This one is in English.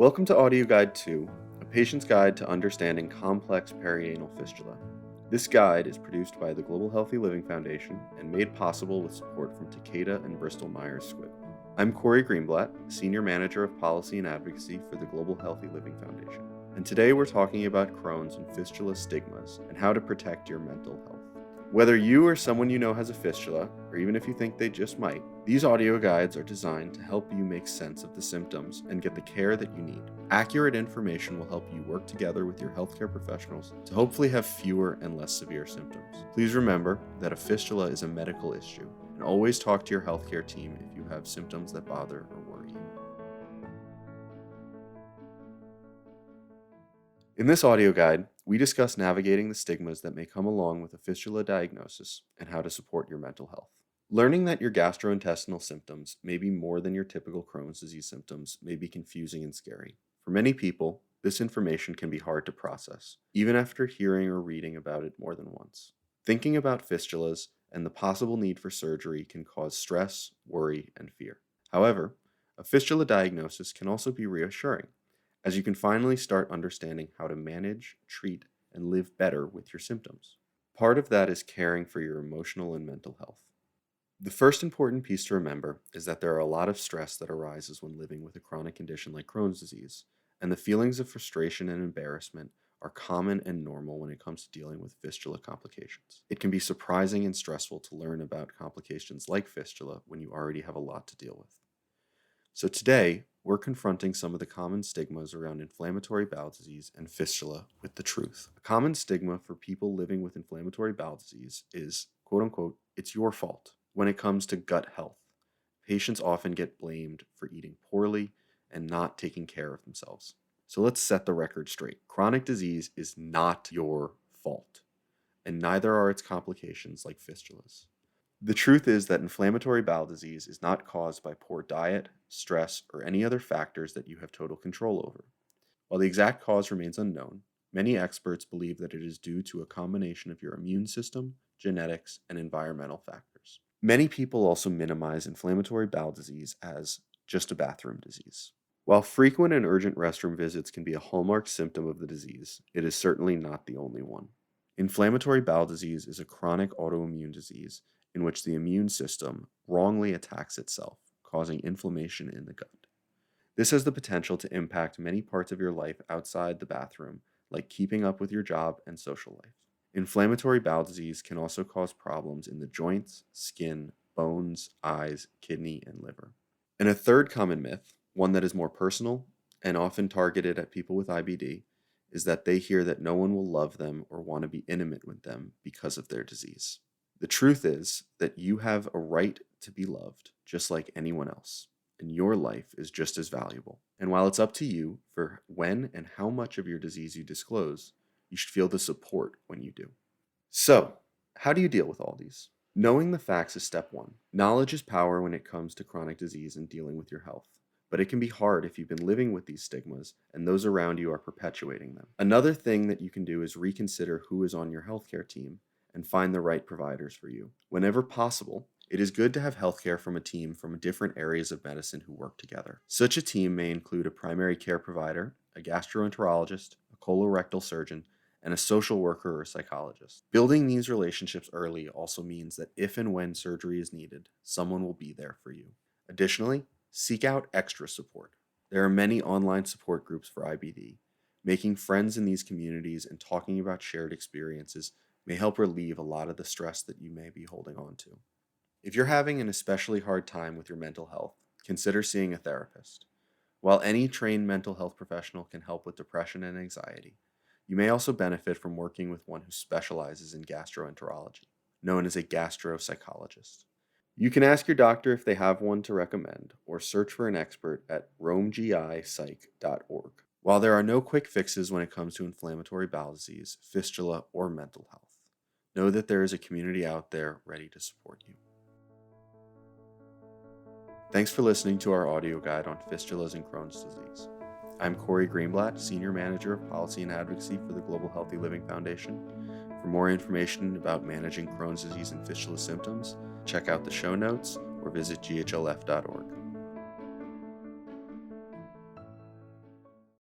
Welcome to Audio Guide 2, a patient's guide to understanding complex perianal fistula. This guide is produced by the Global Healthy Living Foundation and made possible with support from Takeda and Bristol Myers Squibb. I'm Corey Greenblatt, Senior Manager of Policy and Advocacy for the Global Healthy Living Foundation. And today we're talking about Crohn's and fistula stigmas and how to protect your mental health. Whether you or someone you know has a fistula, or even if you think they just might, these audio guides are designed to help you make sense of the symptoms and get the care that you need. Accurate information will help you work together with your healthcare professionals to hopefully have fewer and less severe symptoms. Please remember that a fistula is a medical issue, and always talk to your healthcare team if you have symptoms that bother or worry you. In this audio guide, we discuss navigating the stigmas that may come along with a fistula diagnosis and how to support your mental health. Learning that your gastrointestinal symptoms may be more than your typical Crohn's disease symptoms may be confusing and scary. For many people, this information can be hard to process, even after hearing or reading about it more than once. Thinking about fistulas and the possible need for surgery can cause stress, worry, and fear. However, a fistula diagnosis can also be reassuring, as you can finally start understanding how to manage, treat, and live better with your symptoms. Part of that is caring for your emotional and mental health. The first important piece to remember is that there are a lot of stress that arises when living with a chronic condition like Crohn's disease, and the feelings of frustration and embarrassment are common and normal when it comes to dealing with fistula complications. It can be surprising and stressful to learn about complications like fistula when you already have a lot to deal with. So today, we're confronting some of the common stigmas around inflammatory bowel disease and fistula with the truth. A common stigma for people living with inflammatory bowel disease is, quote unquote, it's your fault. When it comes to gut health, patients often get blamed for eating poorly and not taking care of themselves. So let's set the record straight. Chronic disease is not your fault, and neither are its complications like fistulas. The truth is that inflammatory bowel disease is not caused by poor diet, stress, or any other factors that you have total control over. While the exact cause remains unknown, many experts believe that it is due to a combination of your immune system, genetics, and environmental factors. Many people also minimize inflammatory bowel disease as just a bathroom disease. While frequent and urgent restroom visits can be a hallmark symptom of the disease, it is certainly not the only one. Inflammatory bowel disease is a chronic autoimmune disease in which the immune system wrongly attacks itself, causing inflammation in the gut. This has the potential to impact many parts of your life outside the bathroom, like keeping up with your job and social life. Inflammatory bowel disease can also cause problems in the joints, skin, bones, eyes, kidney, and liver. And a third common myth, one that is more personal and often targeted at people with IBD, is that they hear that no one will love them or want to be intimate with them because of their disease. The truth is that you have a right to be loved just like anyone else, and your life is just as valuable. And while it's up to you for when and how much of your disease you disclose, you should feel the support when you do. So, how do you deal with all these? Knowing the facts is step one. Knowledge is power when it comes to chronic disease and dealing with your health. But it can be hard if you've been living with these stigmas and those around you are perpetuating them. Another thing that you can do is reconsider who is on your healthcare team and find the right providers for you. Whenever possible, it is good to have healthcare from a team from different areas of medicine who work together. Such a team may include a primary care provider, a gastroenterologist, a colorectal surgeon, and a social worker or psychologist. Building these relationships early also means that if and when surgery is needed, someone will be there for you. Additionally, seek out extra support. There are many online support groups for IBD. Making friends in these communities and talking about shared experiences may help relieve a lot of the stress that you may be holding on to. If you're having an especially hard time with your mental health, consider seeing a therapist. While any trained mental health professional can help with depression and anxiety, you may also benefit from working with one who specializes in gastroenterology, known as a gastropsychologist. You can ask your doctor if they have one to recommend, or search for an expert at romegipsych.org. While there are no quick fixes when it comes to inflammatory bowel disease, fistula, or mental health, know that there is a community out there ready to support you. Thanks for listening to our audio guide on fistulas and Crohn's disease. I'm Corey Greenblatt, Senior Manager of Policy and Advocacy for the Global Healthy Living Foundation. For more information about managing Crohn's disease and fistula symptoms, check out the show notes or visit ghlf.org.